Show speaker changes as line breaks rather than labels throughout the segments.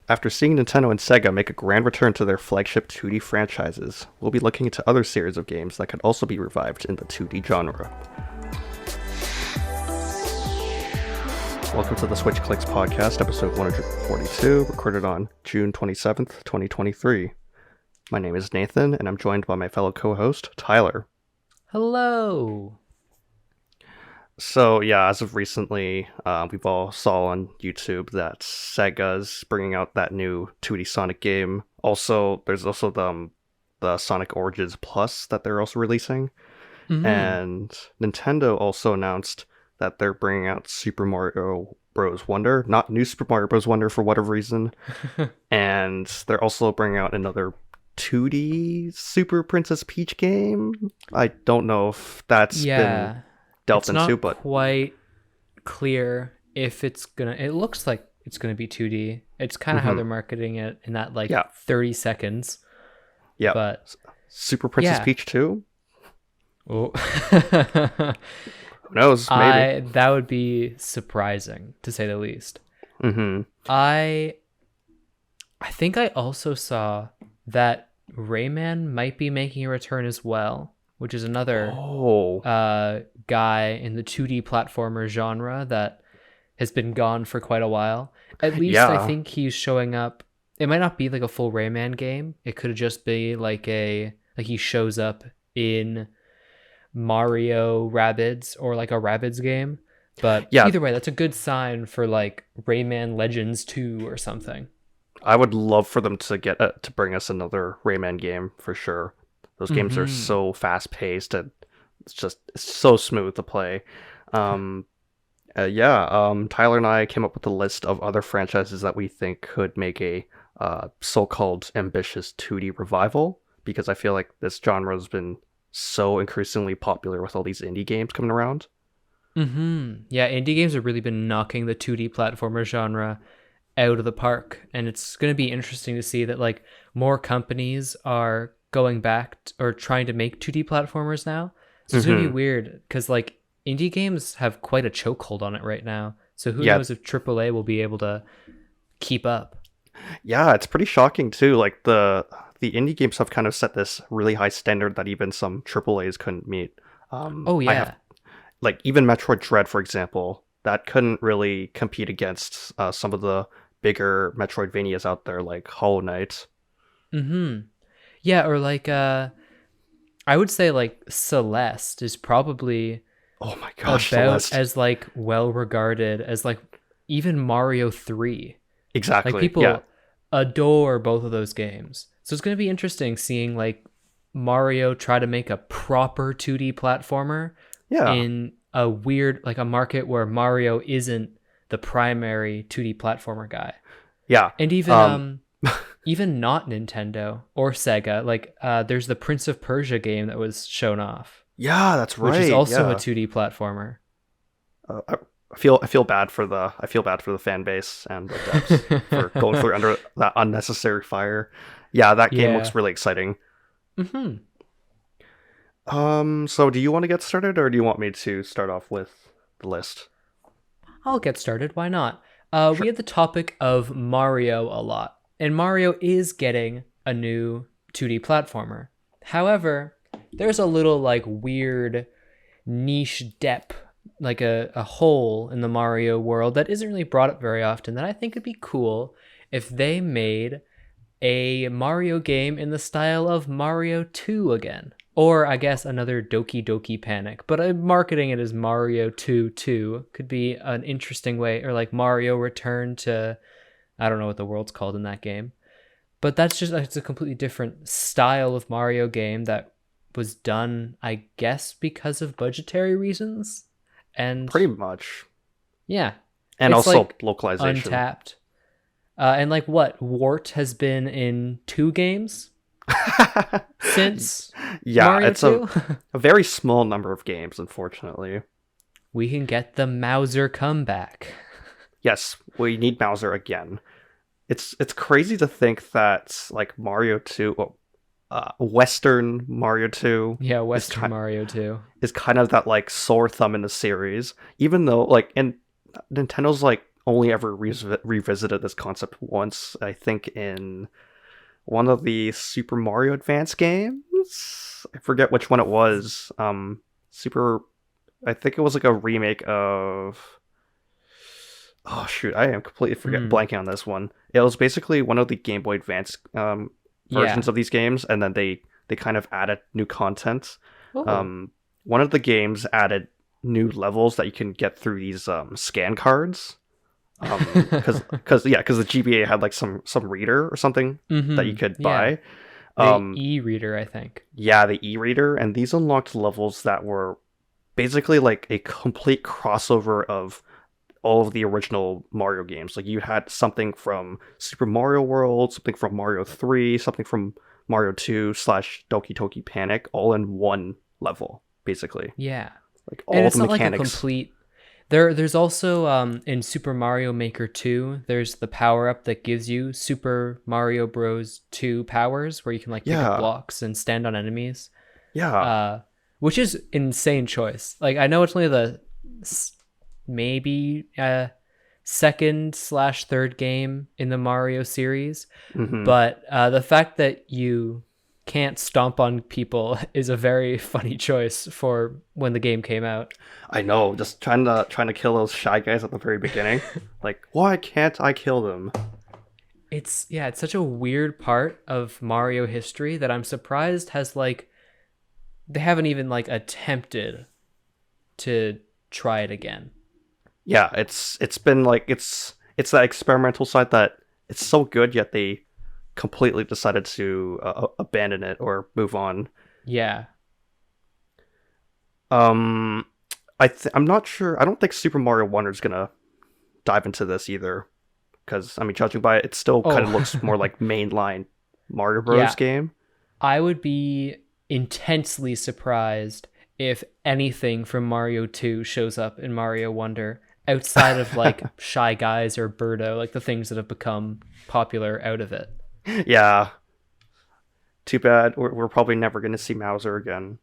After seeing Nintendo and Sega make a grand return to their flagship 2D franchises, we'll be looking into other series of games that could also be revived in the 2D genre. Welcome to the Switch Clicks podcast, episode 142, recorded on June 27th, 2023. My name is Nathan, and I'm joined by my fellow co-host, Tyler.
Hello!
So, yeah, as of recently, we've all saw on YouTube that Sega's bringing out that new 2D Sonic game. Also, there's also the Sonic Origins Plus that they're also releasing.
Mm-hmm.
And Nintendo also announced that they're bringing out Super Mario Bros. Wonder. Not New Super Mario Bros. Wonder for whatever reason. And they're also bringing out another 2D Super Princess Peach game. I don't know if that's been delved into, but
it's not quite clear if it's gonna. It looks like it's gonna be 2D. It's kind of how they're marketing it in that 30 seconds.
Yeah,
but
Super Princess Peach 2.
Oh,
who knows? Maybe
that would be surprising to say the least.
Mm-hmm.
I think I also saw that Rayman might be making a return as well, which is another guy in the 2D platformer genre that has been gone for quite a while. At least I think he's showing up. It might not be like a full Rayman game. It could just be like he shows up in Mario Rabbids or like a Rabbids game. But either way, that's a good sign for like Rayman Legends 2 or something.
I would love for them to get to bring us another Rayman game for sure. Those games are so fast paced and it's so smooth to play. Tyler and I came up with a list of other franchises that we think could make a so-called ambitious 2D revival, because I feel like this genre has been so increasingly popular with all these indie games coming around.
Yeah, indie games have really been knocking the 2D platformer genre out of the park, and it's going to be interesting to see that like more companies are going back or trying to make 2D platformers now. So it's going to be weird because like indie games have quite a chokehold on it right now. So who knows if AAA will be able to keep up.
Yeah, it's pretty shocking too. Like the indie games have kind of set this really high standard that even some AAAs couldn't meet. Like even Metroid Dread, for example, that couldn't really compete against some of the bigger Metroidvanias out there like Hollow Knight.
Yeah, or like I would say like Celeste is probably about
Celeste.
as like well regarded as like even Mario 3.
Exactly.
Like people adore both of those games. So it's going to be interesting seeing like Mario try to make a proper 2D platformer in a weird like a market where Mario isn't the primary 2D platformer guy.
Yeah.
And even even not Nintendo or Sega, like there's the Prince of Persia game that was shown off.
Yeah, that's right.
Which is also a 2D platformer.
I feel bad for the fan base and the devs for going through under that unnecessary fire. Yeah, that game looks really exciting. So do you want to get started, or do you want me to start off with the list?
I'll get started. Why not? Sure. We had the topic of Mario a lot, and Mario is getting a new 2D platformer. However, there's a little like weird niche depth, like a hole in the Mario world that isn't really brought up very often, that I think would be cool if they made a Mario game in the style of Mario 2 again. Or I guess another Doki Doki Panic, but marketing it as Mario 2 2 could be an interesting way, or like Mario Return to, I don't know what the world's called in that game. But it's a completely different style of Mario game that was done, I guess, because of budgetary reasons. And
pretty much.
Yeah.
And also
like
localization.
Untapped. And like what? Wart has been in 2 games? Since Mario
it's
2?
a very small number of games, unfortunately.
We can get the Mauser comeback.
Yes, we need Mauser again. It's crazy to think that like Mario 2, Western Mario 2,
Mario 2
is kind of that like sore thumb in the series, even though like and Nintendo's like only ever revisited this concept once. I think in one of the Super Mario Advance games. I forget which one it was. Super. I think it was like a remake of. Oh shoot! I am completely blanking on this one. It was basically one of the Game Boy Advance versions of these games, and then they kind of added new content.
Oh.
One of the games added new levels that you can get through these scan cards. Because the GBA had like some reader or something that you could buy.
The e-reader, I think.
Yeah, the e-reader, and these unlocked levels that were basically like a complete crossover of all of the original Mario games. Like you had something from Super Mario World, something from Mario 3, something from Mario 2 / Doki Doki Panic, all in one level, basically.
Yeah.
Like all
and it's
the
not
mechanics.
like a complete. There's also in Super Mario Maker 2, there's the power up that gives you Super Mario Bros. 2 powers, where you can like pick up blocks and stand on enemies.
Yeah.
Which is insane choice. Like I know it's only the maybe second / third game in the Mario series, but the fact that you can't stomp on people is a very funny choice for when the game came out.
I know, just trying to kill those shy guys at the very beginning. Like, why can't I kill them?
It's such a weird part of Mario history that I'm surprised has like they haven't even like attempted to try it again.
Yeah, it's been like it's that experimental side that it's so good, yet they completely decided to abandon it or move on.
Yeah.
I'm not sure. I don't think Super Mario Wonder is gonna dive into this either, because I mean, judging by it, it still kind of looks more like mainline Mario Bros. Game.
I would be intensely surprised if anything from Mario 2 shows up in Mario Wonder outside of like Shy Guys or Birdo, like the things that have become popular out of it.
Yeah. Too bad. We're probably never going to see Mauser again.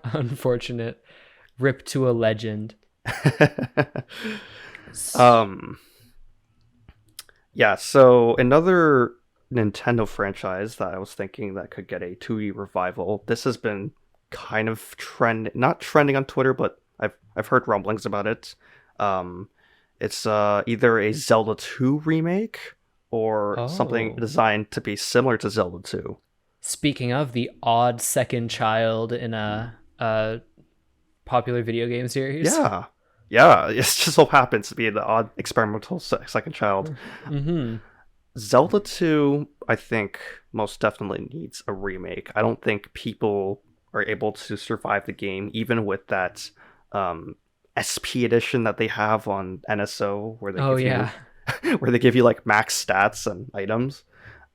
Unfortunate. Rip to a legend.
Yeah, so another Nintendo franchise that I was thinking that could get a 2D revival. This has been kind of not trending on Twitter, but I've heard rumblings about it. It's either a Zelda 2 remake or something designed to be similar to Zelda 2.
Speaking of the odd second child in a popular video game series.
Yeah, it just so happens to be the odd experimental second child. Zelda 2, I think, most definitely needs a remake. I don't think people are able to survive the game, even with that SP edition that they have on NSO, where they give you like max stats and items.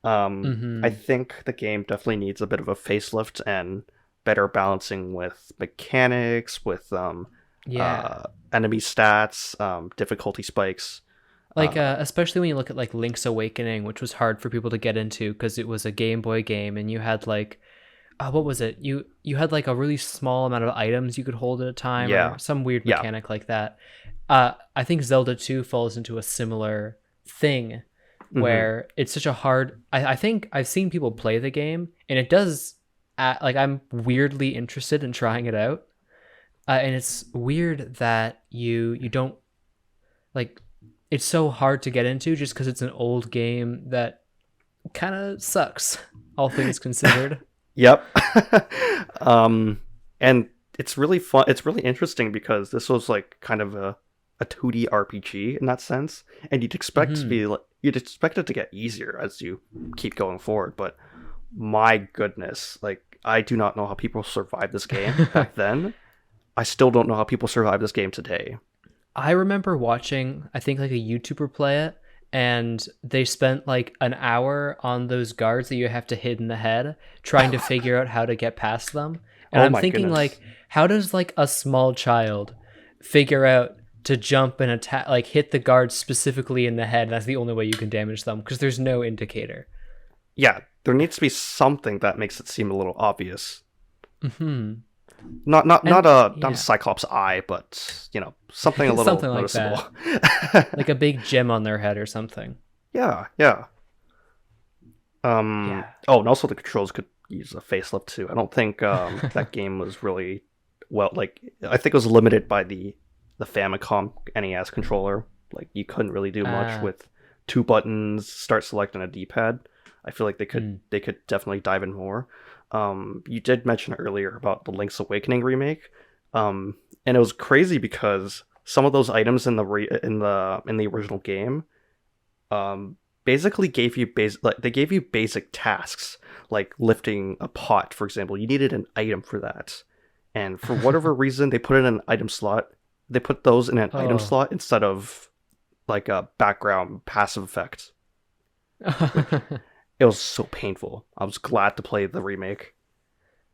I think the game definitely needs a bit of a facelift and better balancing with mechanics, with enemy stats, difficulty spikes.
Like especially when you look at like Link's Awakening, which was hard for people to get into because it was a Game Boy game, and you had like what was it? You had like a really small amount of items you could hold at a time, or some weird mechanic like that. I think Zelda 2 falls into a similar thing where it's such a hard. I think I've seen people play the game, and it does. Like I'm weirdly interested in trying it out, and it's weird that you don't like. It's so hard to get into just because it's an old game that kind of sucks, all things considered.
Yep. And it's really fun. It's really interesting because this was like kind of a 2D RPG in that sense, and you'd expect you'd expect it to get easier as you keep going forward. But my goodness, like I do not know how people survived this game back then. I still don't know how people survive this game today.
I remember watching, I think like a YouTuber play it, and they spent like an hour on those guards that you have to hit in the head, trying to figure out how to get past them. And I'm thinking goodness. Like, how does like a small child figure out to jump and attack, like hit the guards specifically in the head? That's the only way you can damage them because there's no indicator.
Yeah, there needs to be something that makes it seem a little obvious.
And
not a
yeah,
Cyclops eye, but something a little
something like
noticeable.
that, like a big gem on their head or something.
Yeah, yeah.
Yeah.
Oh, and also the controls could use a facelift too. I don't think that game was really well. Like, I think it was limited by the Famicom NES controller. Like, you couldn't really do much
Uh,
with two buttons, start select and a D-pad. I feel like
mm,
they could definitely dive in more. You did mention earlier about the Link's Awakening remake, and it was crazy because some of those items in the original game um, basically gave you they gave you basic tasks like lifting a pot, for example. You needed an item for that, and for whatever reason, they put it in an item slot. They put those in an item
oh.
slot instead of like a background passive effect, which it was so painful. I was glad to play the remake.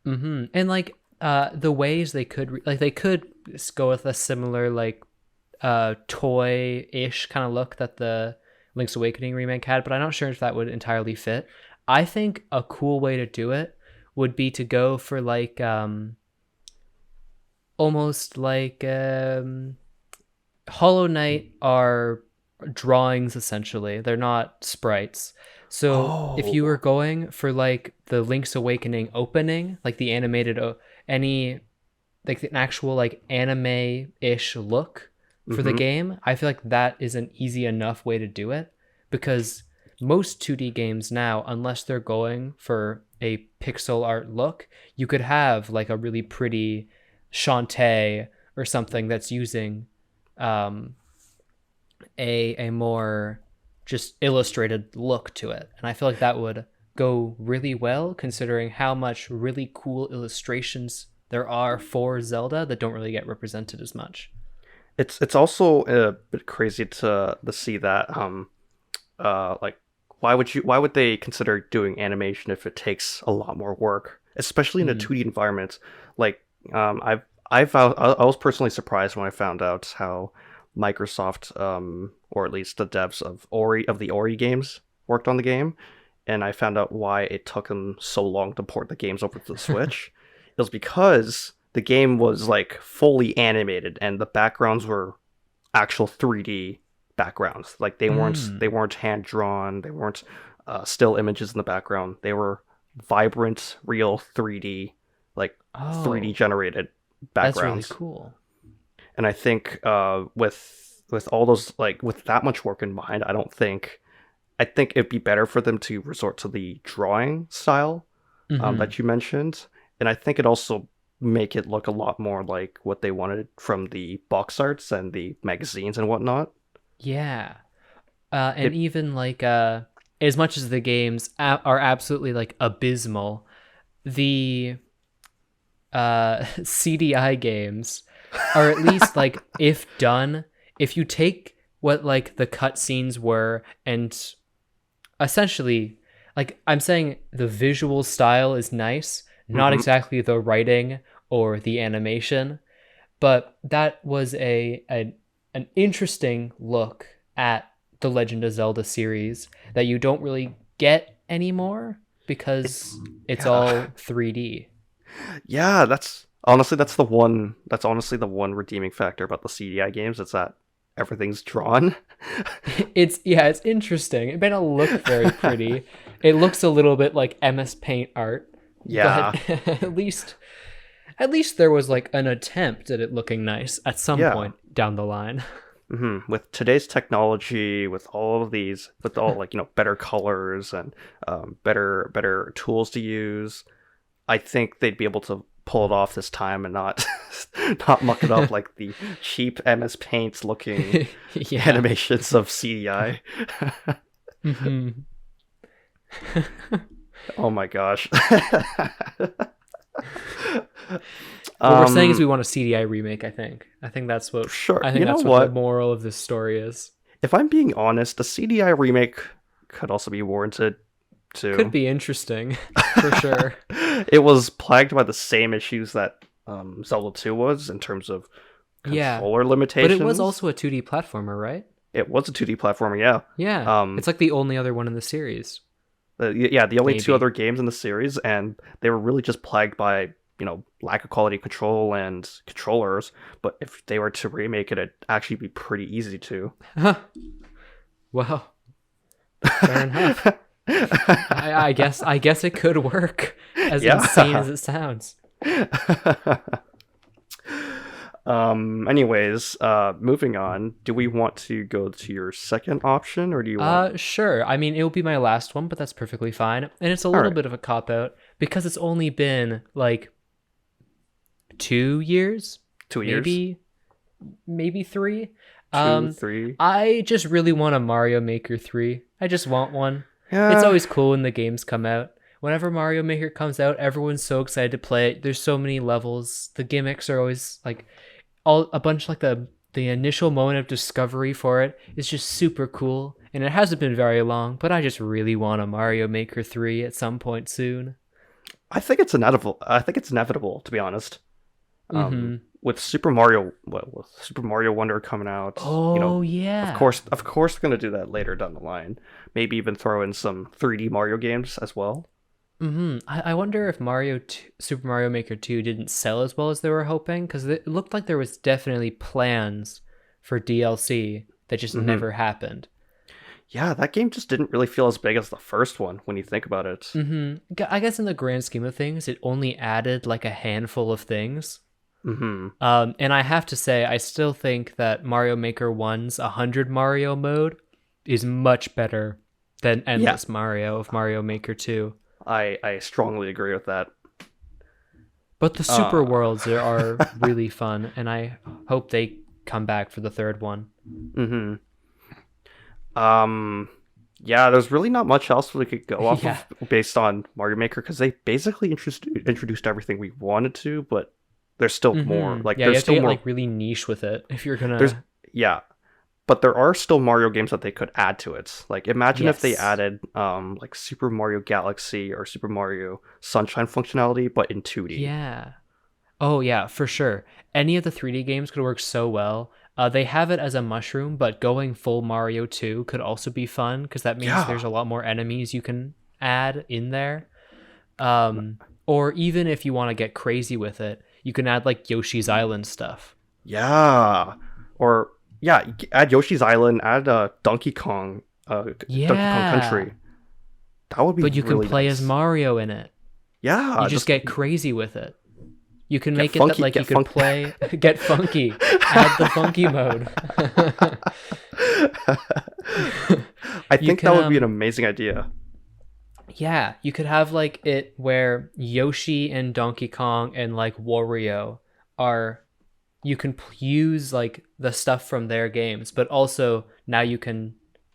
And like the ways they could like they could go with a similar like toy-ish kind of look that the Link's Awakening remake had, but I'm not sure if that would entirely fit. I think a cool way to do it would be to go for like almost like Hollow Knight are drawings essentially. They're not sprites. So if you were
Oh,
going for like the Link's Awakening opening, like the animated any like an actual like anime-ish look for the
mm-hmm.
game, I feel like that is an easy enough way to do it because most 2D games now, unless they're going for a pixel art look, you could have like a really pretty Shantae or something that's using um, a more just illustrated look to it. And I feel like that would go really well considering how much really cool illustrations there are for Zelda that don't really get represented as much.
It's also a bit crazy to see that like why would they consider doing animation if it takes a lot more work, especially in a
Mm.
2D environment? Like I was personally surprised when I found out how Microsoft or at least the devs of the Ori games worked on the game, and I found out why it took them so long to port the games over to the Switch. It was because the game was like fully animated and the backgrounds were actual 3D backgrounds. Like they
Mm.
weren't hand drawn. They weren't still images in the background. They were vibrant, real 3D, like 3D
Oh,
generated
that's really
backgrounds.
cool.
And I think with all those like with that much work in mind, I think it'd be better for them to resort to the drawing style
Hmm.
that you mentioned, and I think it also make it look a lot more like what they wanted from the box arts and the magazines and whatnot.
Yeah. And
It
even like as much as the games are absolutely like abysmal, the CDI games are at least like if done, if you take what like the cutscenes were and essentially like I'm saying the visual style is nice, not
hmm
exactly the writing or the animation, but that was an interesting look at the Legend of Zelda series that you don't really get anymore because it's
yeah.
all 3D.
Yeah, that's honestly the one redeeming factor about the CDI games, is that everything's drawn.
It's yeah, it's interesting. It may not look very pretty. It looks a little bit like MS Paint art, but
Yeah.
at least there was like an attempt at it looking nice at some
Yeah.
point down the line.
With today's technology, with all like better colors and better tools to use, I think they'd be able to pull it off this time and not not muck it up like the cheap MS Paint looking
Yeah.
animations of CDI.
Hmm.
Oh my gosh.
What we're saying is we
um,
want a CDI remake, I think.
sure.
I think
You know
that's what the
what?
moral of this story is.
If I'm being honest, the CDI remake could also be warranted
Could
too.
be interesting for sure.
It was plagued by the same issues that Zelda 2 was in terms of
Yeah.
controller
But it was
limitations.
also a 2D platformer, right?
It was a 2D platformer, yeah.
Yeah.
Um,
It's like the only other one in the series,
yeah, the only two
maybe.
other games in the series, and they were really just plagued by lack of quality control and controllers. But if they were to remake it, it'd actually be pretty easy to.
Well, fair enough. I guess it could work, as insane as it sounds.
Anyways, moving on. Do we want to go to your second option, or do you want?
Sure. I mean, it will be my last one, but that's perfectly fine. And it's a little bit of a cop out because it's only been like 2 years,
2 years,
maybe 3.
3.
I just really want a Mario Maker 3. I just want one.
Yeah.
It's always cool when the games come out. Whenever Mario Maker comes out, everyone's so excited to play it. There's so many levels. The gimmicks are always like a bunch, like the initial moment of discovery for it is just super cool. And it hasn't been very long, but I just really want a Mario Maker 3 at some point soon.
I think it's inevitable. To be honest. With Super Mario Wonder coming out.
Oh, yeah.
Of course, they're gonna do that later down the line. Maybe even throw in some 3D Mario games as well.
I wonder if Super Mario Maker 2 didn't sell as well as they were hoping, because it looked like there was definitely plans for DLC that just never happened.
Yeah, that game just didn't really feel as big as the first one when you think about it.
I guess in the grand scheme of things, it only added like a handful of things. And I have to say, I still think that Mario Maker 1's 100 Mario mode is much better than Endless Mario of Mario Maker 2.
I strongly agree with that.
But the super worlds are really fun, and I hope they come back for the third one.
Yeah, there's really not much else we could go off of based on Mario Maker, because they basically introduced everything we wanted to, but there's still more. Like,
you
there's
have
still
to get
more.
like really niche with it if you're gonna.
But there are still Mario games that they could add to it. Like, imagine if they added like Super Mario Galaxy or Super Mario Sunshine functionality, but in 2D.
Yeah. Oh yeah, for sure. Any of the 3D games could work so well. They have it as a mushroom, but going full Mario 2 could also be fun, because that means there's a lot more enemies you can add in there. Or even if you want to get crazy with it, you can add like Yoshi's Island stuff.
Yeah. Or add Yoshi's Island, add Donkey Kong Country. That would be.
But you
really
can play
nice.
as Mario in it.
Yeah.
You just get crazy with it. You can make
funky,
it that like you can play, get funky, add the funky mode.
I think that would be an amazing idea.
Yeah, you could have like it where Yoshi and Donkey Kong and like Wario you can use like the stuff from their games, but also now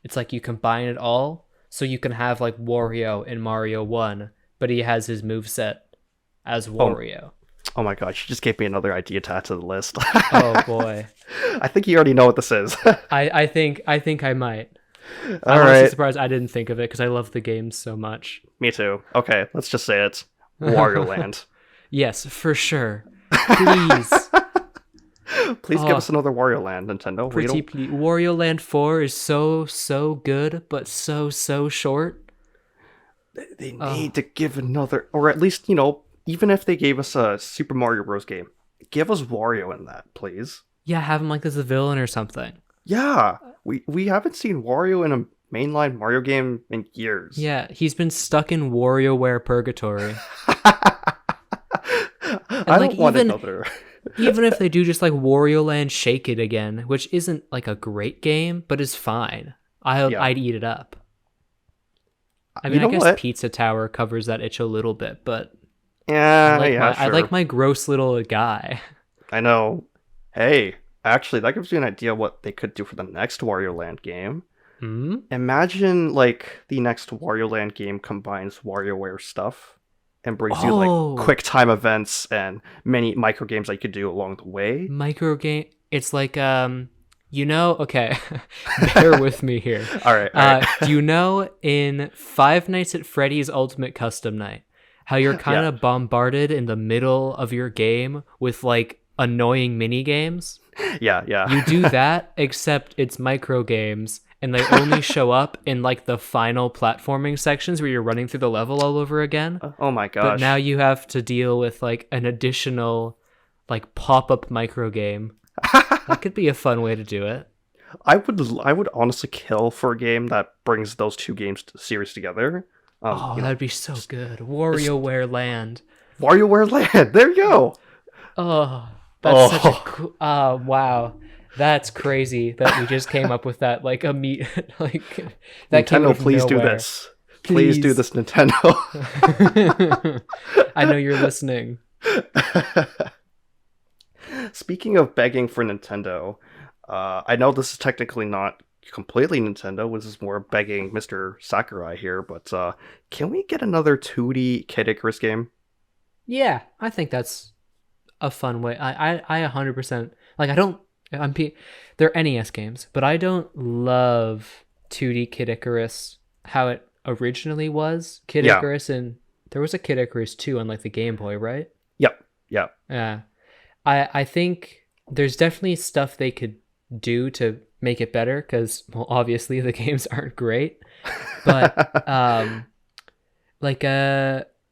it's like you combine it all, so you can have like Wario in Mario 1, but he has his moveset as Wario.
Oh my gosh, you just gave me another idea to add to the list.
Oh boy.
I think you already know what this is.
I think I might. I'm honestly surprised I didn't think of it, because I love the game so much.
Me too. Okay, let's just say it. Wario Land.
Yes, for sure. Please.
Please give us another Wario Land, Nintendo.
Pretty please. Wario Land 4 is so good, but so short.
They need to give another, or at least, even if they gave us a Super Mario Bros. Game, give us Wario in that, please.
Yeah, have him like as a villain or something.
Yeah, we haven't seen Wario in a mainline Mario game in years.
Yeah, he's been stuck in WarioWare purgatory.
I don't want another.
Even if they do just like Wario Land Shake It again, which isn't like a great game, but is fine. I'd eat it up. I mean, I guess Pizza Tower covers that itch a little bit, but I like my gross little guy.
I know. Hey, actually, that gives you an idea what they could do for the next Wario Land game. Imagine like the next Wario Land game combines WarioWare stuff and brings you like quick time events and many micro games that you could do along the way.
Micro game. It's like okay, bear with me here.
All right.
Do you know in Five Nights at Freddy's Ultimate Custom Night how you're kind of bombarded in the middle of your game with like annoying mini games?
Yeah.
You do that, except it's micro games, and they only show up in like the final platforming sections where you're running through the level all over again.
Oh my
But
gosh.
now you have to deal with like an additional like pop-up micro game. That could be a fun way to do it.
I would honestly kill for a game that brings those two games series together.
Oh,
You know,
that'd be so good. WarioWare Land.
WarioWare Land. There you go.
Oh, that's such a
Oh,
cool. Oh, wow. That's crazy that we just came up with that like like that came out
Nintendo,
of
please do
nowhere.
this. Please do this, Nintendo.
I know you're listening.
Speaking of begging for Nintendo, I know this is technically not completely Nintendo. This is more begging Mr. Sakurai here, but can we get another 2D Kid Icarus game?
Yeah, I think that's a fun way. I 100% like. I don't. They're NES games, but I don't love 2D Kid Icarus how it originally was. Kid
Yeah.
Icarus, and there was a Kid Icarus 2 on like the Game Boy, right?
Yep. Yep.
Yeah. I think there's definitely stuff they could do to make it better because, well, obviously the games aren't great. But like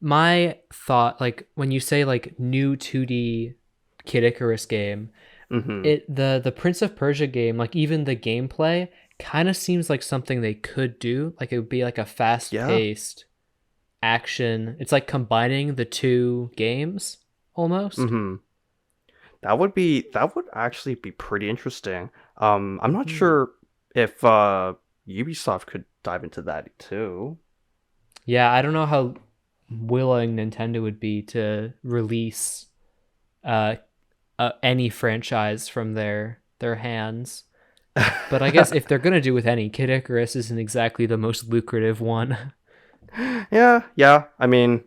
my thought, like when you say like new 2D Kid Icarus game,
hmm
the Prince of Persia game, like even the gameplay kind of seems like something they could do. Like it would be like a fast
Yeah.
paced action. It's like combining the two games almost.
hmm that would actually be pretty interesting. I'm not
Hmm.
sure if Ubisoft could dive into that too.
Yeah, I don't know how willing Nintendo would be to release uh, any franchise from their hands. But I guess if they're gonna do with any, Kid Icarus isn't exactly the most lucrative one.
Yeah, yeah. I mean,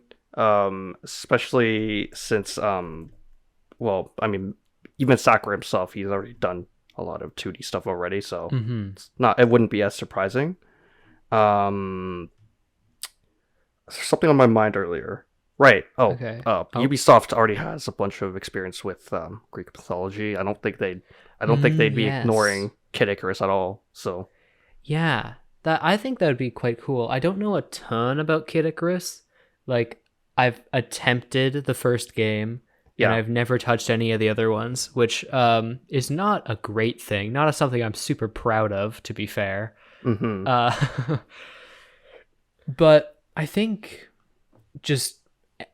especially since well, I mean, even Sakurai himself, he's already done a lot of 2D stuff already, so
Mm-hmm.
it wouldn't be as surprising. Um, there's something on my mind earlier. Right. Oh,
Okay. Oh.
Ubisoft already has a bunch of experience with Greek mythology. I don't think they'd be
Yes.
ignoring Kid Icarus at all. So,
Yeah. That I think that would be quite cool. I don't know a ton about Kid Icarus. Like I've attempted the first game and
yeah.
I've never touched any of the other ones, which is not a great thing. Not something I'm super proud of, to be fair.
hmm
Uh, but I think just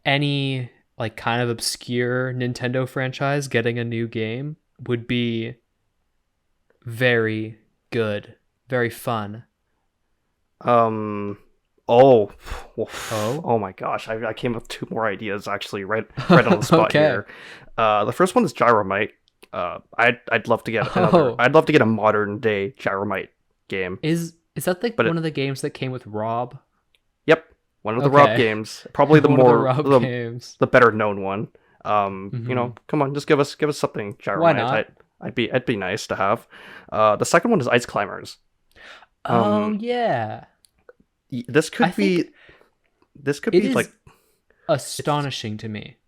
any like kind of obscure Nintendo franchise getting a new game would be very good, very fun.
Um. Oh.
Oh,
Oh my gosh! I came up with two more ideas actually, right on the spot
okay.
here. The first one is Gyromite. I'd love to get another.
Oh,
I'd love to get a modern day Gyromite game.
is that like
But
one of the games that came with Rob?
yep, one of the Rob
Okay,
games, probably
one of the Rob
the
games.
better known one.
Hmm.
Come on, just give us something
Why
Gyromite.
not?
I'd be nice to have. The second one is Ice Climbers.
Oh
Um,
yeah,
this
I
could
think
be this could
it
be like
is astonishing to me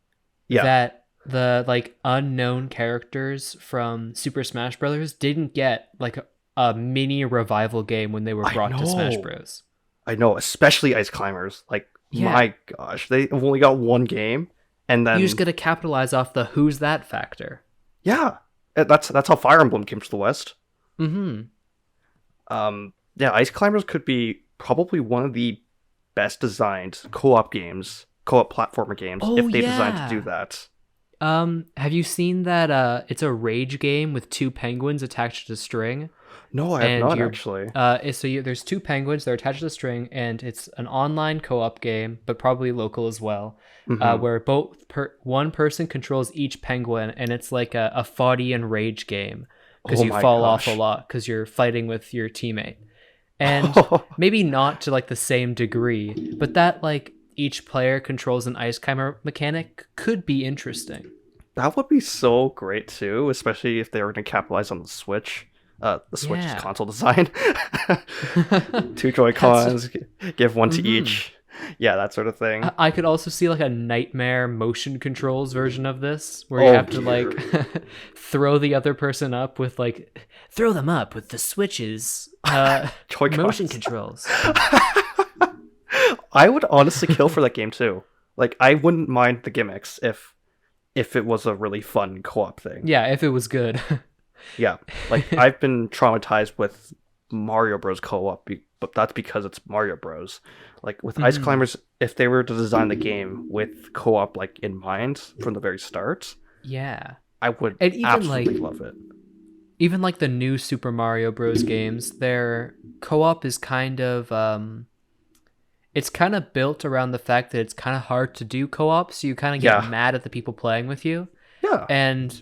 yeah.
that the like unknown characters from Super Smash Brothers didn't get like a mini revival game when they were
I
brought to Smash
know.
Bros.
I know, especially Ice Climbers. Like,
Yeah,
my gosh, they've only got one game, and
you just
then
got to capitalize off the who's that factor.
yeah, that's how Fire Emblem came to the West.
Mm-hmm.
Yeah, Ice Climbers could be probably one of the best designed co-op platformer games,
Oh
if they designed to do
yeah.
that.
Have you seen that it's a rage game with two penguins attached to string?
No, I have
And
not
you're
actually.
there's two penguins, they're attached to the string, and it's an online co-op game, but probably local as well,
hmm
where one person controls each penguin, and it's like a foddy and rage game because
Oh
you
my
fall off a
gosh.
lot because you're fighting with your teammate. And maybe not to like the same degree, but that like each player controls an ice climber mechanic could be interesting.
That would be so great too, especially if they were going to capitalize on the Switch. The Switch's
Yeah.
console design. Two Joy
That's
Cons, give one to
hmm
each. Yeah, that sort of thing.
I could also see like a nightmare motion controls version of this where you
Oh,
have to like
dear.
throw the other person up with like throw them up with the switches motion
Joy-Cons.
controls.
I would honestly kill for that game too. Like, I wouldn't mind the gimmicks if it was a really fun co-op thing.
Yeah, if it was good.
Yeah, like I've been traumatized with Mario Bros. Co-op, but that's because it's Mario Bros. Like with Ice Climbers, if they were to design the game with co-op like in mind from the very start,
Yeah.
I would
And even
absolutely
like
love it.
even like the new Super Mario Bros games, their co-op is kind of it's kind of built around the fact that it's kind of hard to do co-op, so you kind of get
Yeah,
mad at the people playing with you.
yeah.
And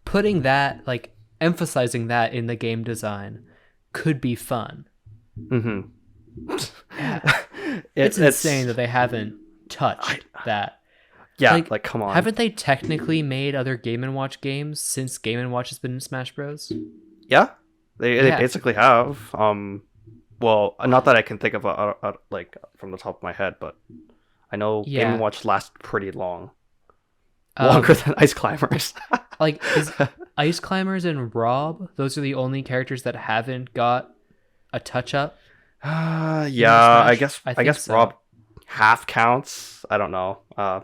putting that, like emphasizing that in the game design could be fun.
Mm-hmm.
Yeah. It's insane that they haven't touched that.
Yeah, like come on.
Haven't they technically made other Game and Watch games since Game and Watch has been in Smash Bros?
Yeah, they
Yeah.
basically have. Well, not that I can think of like from the top of my head, but I know Game and
Yeah.
Watch lasts pretty long, longer than Ice Climbers.
Like is Ice Climbers and Rob, those are the only characters that haven't got a touch up in the
Yeah, I
Smash?
guess
I
I
think
guess
so.
Rob half counts. I don't know.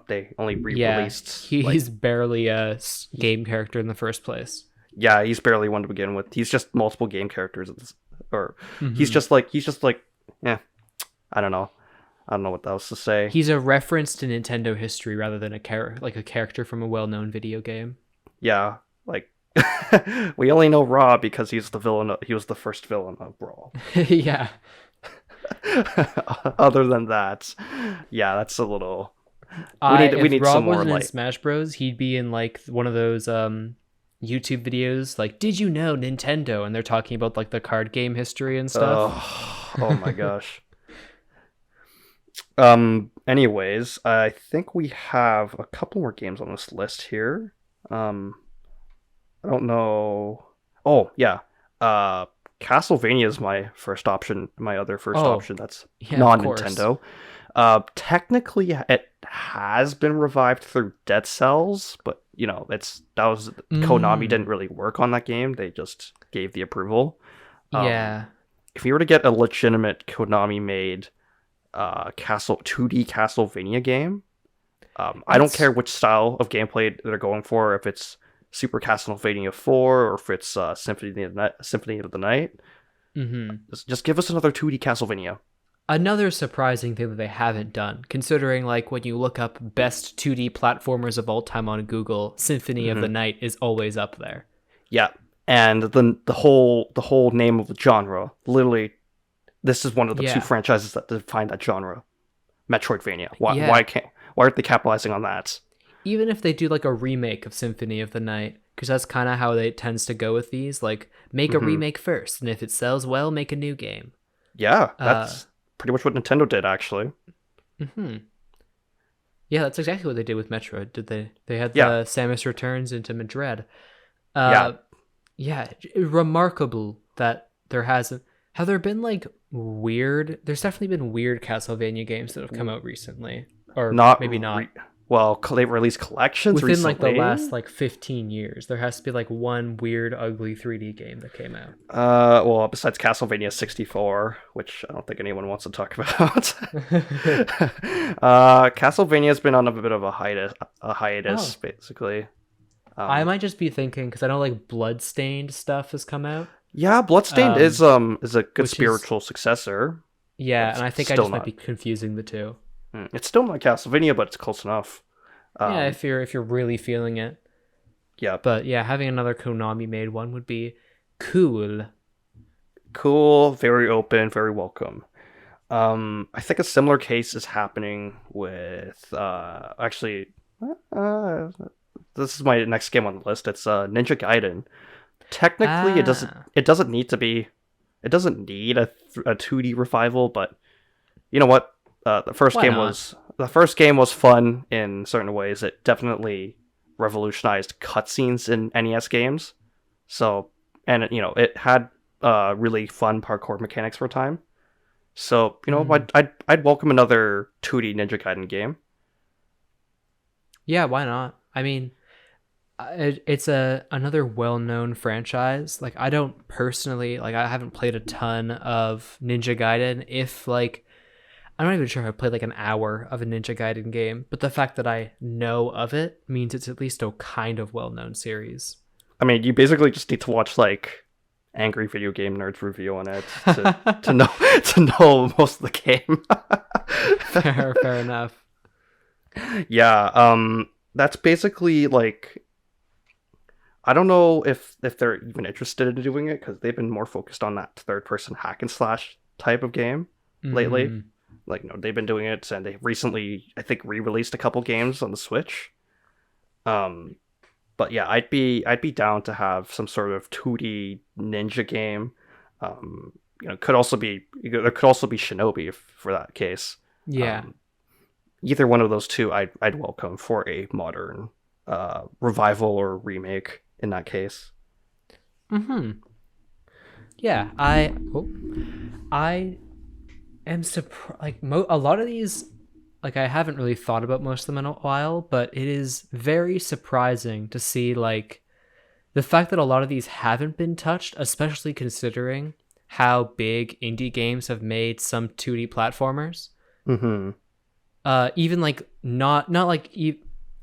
They only
Yeah,
re-released like
he's barely a game character in the first place.
yeah, he's barely one to begin with. He's just multiple game characters, or
Hmm.
he's just like yeah. I don't know. I don't know what else to say.
He's a reference to Nintendo history rather than a character from a well-known video game.
Yeah, like we only know Raw because he's the villain. He was the first villain of Brawl.
Yeah.
Other than that, yeah, that's a little. We
If
need
Rob
some more
wasn't in
like.
Smash Bros, he'd be in like one of those YouTube videos like did you know Nintendo, and they're talking about like the card game history and stuff.
Oh my gosh. Anyways, I think we have a couple more games on this list here. I don't know. Oh yeah. Uh, Castlevania is my first option. My other first
Oh,
option. That's
yeah, of course.
non-Nintendo. Technically, it has been revived through Dead Cells, but you know, that was Konami
Mm,
didn't really work on that game. They just gave the approval. Um,
yeah.
if you were to get a legitimate Konami made Castle 2D Castlevania game, I don't
That's
care which style of gameplay they're going for. If it's Super Castlevania 4 or if it's Symphony of the Night,
hmm
just give us another 2D Castlevania.
Another surprising thing that they haven't done, considering like when you look up best 2D platformers of all time on Google, Symphony of the
Hmm.
Night is always up there.
Yeah, and the whole name of the genre, literally, this is one of the two
Yeah.
franchises that define that genre, Metroidvania.
Yeah.
Why aren't they capitalizing on that?
Even if they do like a remake of Symphony of the Night, because that's kind of how they tends to go with these, like make a
Hmm.
remake first, and if it sells well, make a new game.
Yeah,
Uh,
that's pretty much what Nintendo did actually.
hmm Yeah, that's exactly what they did with Metroid. Did they? They had
Yeah,
the Samus Returns into Madrid.
yeah.
Uh, yeah, remarkable that there hasn't. Have there been like weird? There's definitely been weird Castlevania games that have come out recently, or
Not
maybe not.
well. They've released collections
Within like the
recently.
last like 15 years, there has to be like one weird, ugly 3D game that came out.
Well, besides Castlevania 64, which I don't think anyone wants to talk about. Castlevania's been on a bit of a hiatus,
Oh,
basically.
I
Um,
might just be thinking because I know like Bloodstained stuff has come out,
yeah, Bloodstained
um,
is a good
which is
spiritual successor, but
yeah,
it's
and I think I
still
just might
not.
be confusing the two.
It's still not Castlevania, but it's close enough.
Yeah,
Um,
if you're really feeling it,
yeah,
but yeah, having another Konami made one would be cool.
cool, very open, very welcome. I think a similar case is happening with actually uh this is my next game on the list. It's Ninja Gaiden. Technically
Ah,
it doesn't need to be it doesn't need a 2D revival, but you know what?
why not?
The first game was fun in certain ways. It definitely revolutionized cutscenes in NES games. So and you know, it had really fun parkour mechanics for a time. So,
Mm.
I'd welcome another 2D Ninja Gaiden game.
Yeah, why not? I mean, it's a another well-known franchise. Like I don't personally like I haven't played a ton of Ninja Gaiden. If like I'm not even sure if I played like an hour of a Ninja Gaiden game, but the fact that I know of it means it's at least a kind of well-known series.
I mean, you basically just need to watch like angry video game nerds review on it to know to know most of the game.
Fair enough.
Yeah, that's basically like I don't know if they're even interested in doing it because they've been more focused on that third person hack and slash type of game lately.
Mm-hmm.
Like, they've been doing it, and they recently, I think, re-released a couple games on the Switch. Um, but yeah, I'd be down to have some sort of 2D ninja game. Could also be there could also be Shinobi for that case.
Yeah.
Um, Either one of those two, I'd welcome for a modern revival or remake in that case.
Mm-hmm. Yeah. I am surprised. Like a lot of these, like I haven't really thought about most of them in a while, but it is very surprising to see like the fact that a lot of these haven't been touched, especially considering how big indie games have made some 2D platformers.
Mm-hmm.
Even like not like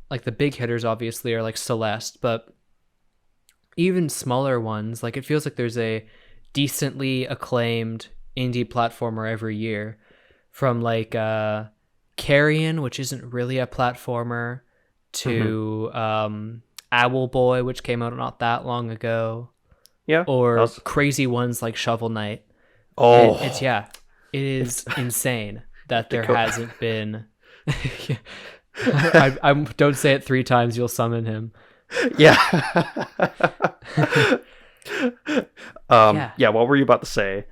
like the big hitters obviously are like Celeste, but even smaller ones, like it feels like there's a decently acclaimed indie platformer every year from like Carrion, which isn't really a platformer,
Mm-hmm.
to Owl Boy, which came out not that long ago,
Yeah, that
or
was.
crazy ones like Shovel Knight. It's
Oh,
yeah, it
if
is insane that
to
there
go.
hasn't been. I don't say it 3 times, you'll summon him.
Yeah.
Yeah.
Yeah, what were you about to say?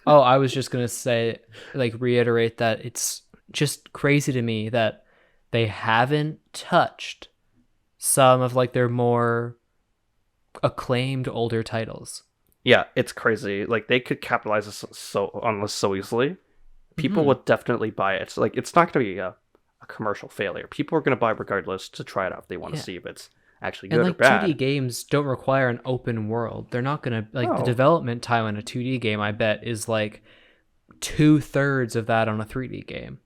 Oh, I was just gonna say, like, reiterate that it's just crazy to me that they haven't touched some of like their more acclaimed older titles.
Yeah, it's crazy. Like, they could capitalize on this so easily. People
Hmm.
would definitely buy it. Like, it's not going to be a commercial failure. People are going to buy regardless to try it out if they want to
Yeah.
see if it's actually
And
good or
like 2D
bad.
games don't require an open world. They're not gonna like the
No.
development time on a 2D game, I bet, is like 2/3 of that on a 3D game.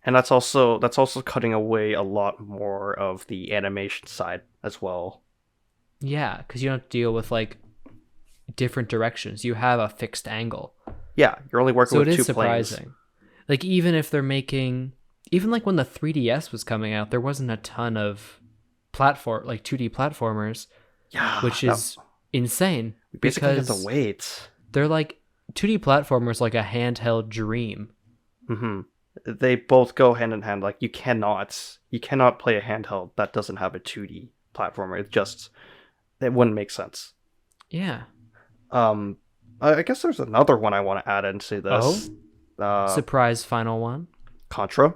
And that's also cutting away a lot more of the animation side as well.
Yeah, because you don't have to deal with like different directions. You have a fixed angle.
Yeah, you're only working
So it
with
is
two planes.
surprising. Like even if they're making even like when the 3DS was coming out, there wasn't a ton of platform like 2D platformers,
Yeah,
which
that
is insane
we basically have to
because
wait.
they're like 2D platformers like a handheld dream.
Hmm. They both go hand in hand. Like, you cannot play a handheld that doesn't have a 2D platformer. It wouldn't make sense.
Yeah.
Um, I guess there's another one I want to add into
Oh,
this. Uh,
surprise final one.
Contra.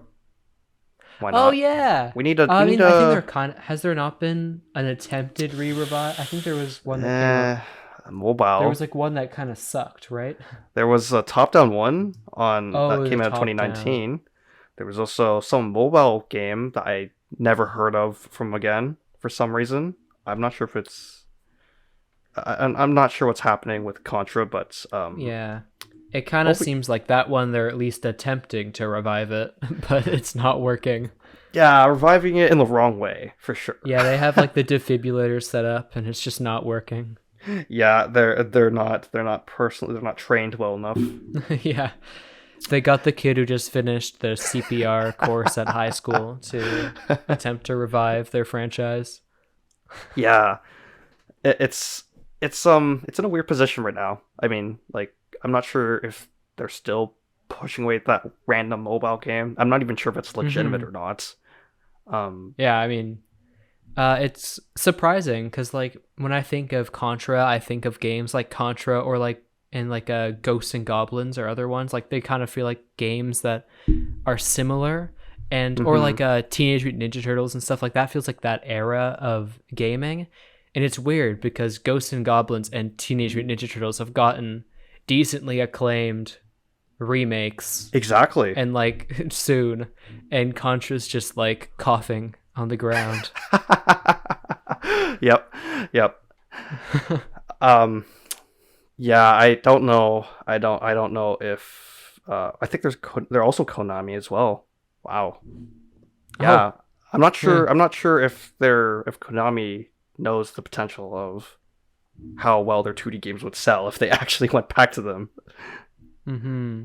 Why
Oh
not?
yeah.
We need a we
I
need
mean, I think there
a
kind of has there not been an attempted re-revive? I think there was one that came out.
eh,
There was
mobile.
like one that kind of sucked, right?
There was a top-down one on
Oh, it
that
was a
came out in
top down.
2019. There was also some mobile game that I never heard of from again for some reason. I'm not sure if it's I'm not sure what's happening with Contra, but
Yeah. It kind of
what we,
seems like that one they're at least attempting to revive it, but it's not working.
yeah, reviving it in the wrong way for sure.
Yeah, they have like the defibrillator set up and it's just not working.
Yeah, they're not trained well enough.
Yeah. They got the kid who just finished the CPR course at high school to attempt to revive their franchise.
Yeah, it's it's in a weird position right now. I mean, like, I'm not sure if they're still pushing away that random mobile game. I'm not even sure if it's legitimate
Hmm.
or not. Um,
Yeah, I mean, it's surprising because like when I think of Contra, I think of games like Contra or like and like Ghosts and Goblins or other ones. Like they kind of feel like games that are similar and or
mhm.
like Teenage Mutant Ninja Turtles and stuff like that feels like that era of gaming. And it's weird because Ghosts and Goblins and Teenage Mutant Ninja Turtles have gotten decently acclaimed remakes
Exactly.
and like soon, and Contra's just like coughing on the ground.
Yep. Yep. Um yeah, I don't know. I don't know if I think they're also Konami as well. Wow. Yeah.
Oh,
I'm not
yeah.
sure if Konami knows the potential of how well their 2D games would sell if they actually went back to them.
Mm-hmm.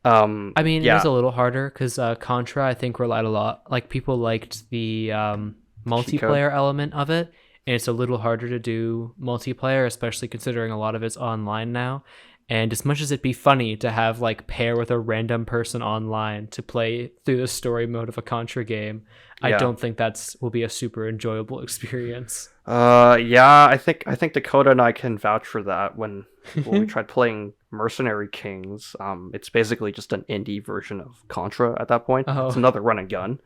I mean, it is
Yeah,
a little harder because Contra, I think, relied a lot. Like, people liked the
cheat code.
multiplayer element of it, and it's a little harder to do multiplayer, especially considering a lot of it's online now. And as much as it'd be funny to have like pair with a random person online to play through the story mode of a Contra game, I
Yeah.
don't think that's will be a super enjoyable experience.
Yeah, I think Dakota and I can vouch for that when we tried playing Mercenary Kings. It's basically just an indie version of Contra at that point. It's
Oh,
another run and gun.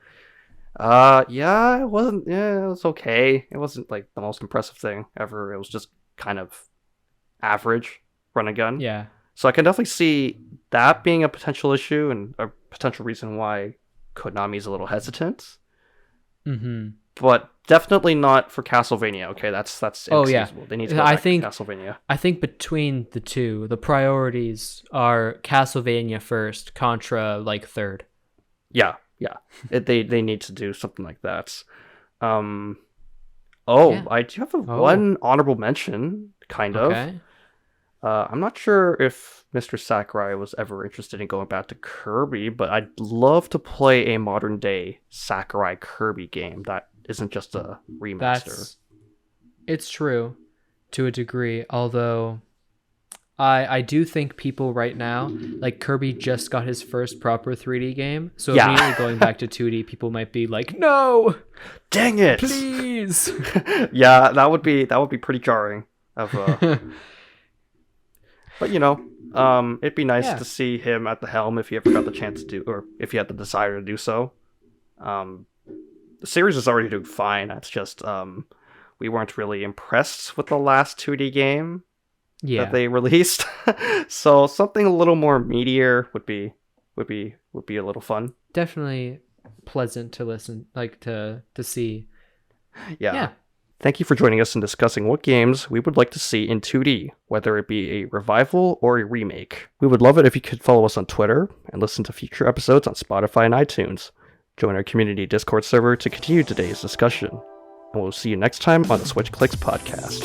Yeah, it wasn't. Yeah, it was okay. It wasn't like the most impressive thing ever. It was just kind of average run and gun.
yeah.
So I can definitely see that being a potential issue and a potential reason why Konami's a little hesitant.
Mm-hmm.
But definitely not for Castlevania. Okay, that's
Oh yeah.
inexcusable. They need to go
I
back to
think
Castlevania.
I think between the two, the priorities are Castlevania first, Contra like third.
Yeah, yeah. They need to do something like that. Um. Oh,
Yeah.
I do have
Oh,
one honorable mention, kind of.
okay.
I'm not sure if Mr. Sakurai was ever interested in going back to Kirby, but I'd love to play a modern day Sakurai Kirby game that isn't just a remaster.
That's it's true to a degree, although I do think people right now, like Kirby just got his first proper 3D game, so immediately
Yeah.
going back to 2D, people might be like, "No,
Dang it.
please."
Yeah, that would be pretty jarring of but it'd be nice
Yeah.
to see him at the helm if he ever got the chance to do, or if he had the desire to do so. Um, the series is already doing fine. It's just we weren't really impressed with the last 2D game that
Yeah.
they released. So something a little more meatier would be a little fun.
Definitely pleasant to listen, like to see.
Yeah.
Yeah.
Thank you for joining us in discussing what games we would like to see in 2D, whether it be a revival or a remake. We would love it if you could follow us on Twitter and listen to future episodes on Spotify and iTunes. Join our community Discord server to continue today's discussion. And we'll see you next time on the Switch Clicks podcast.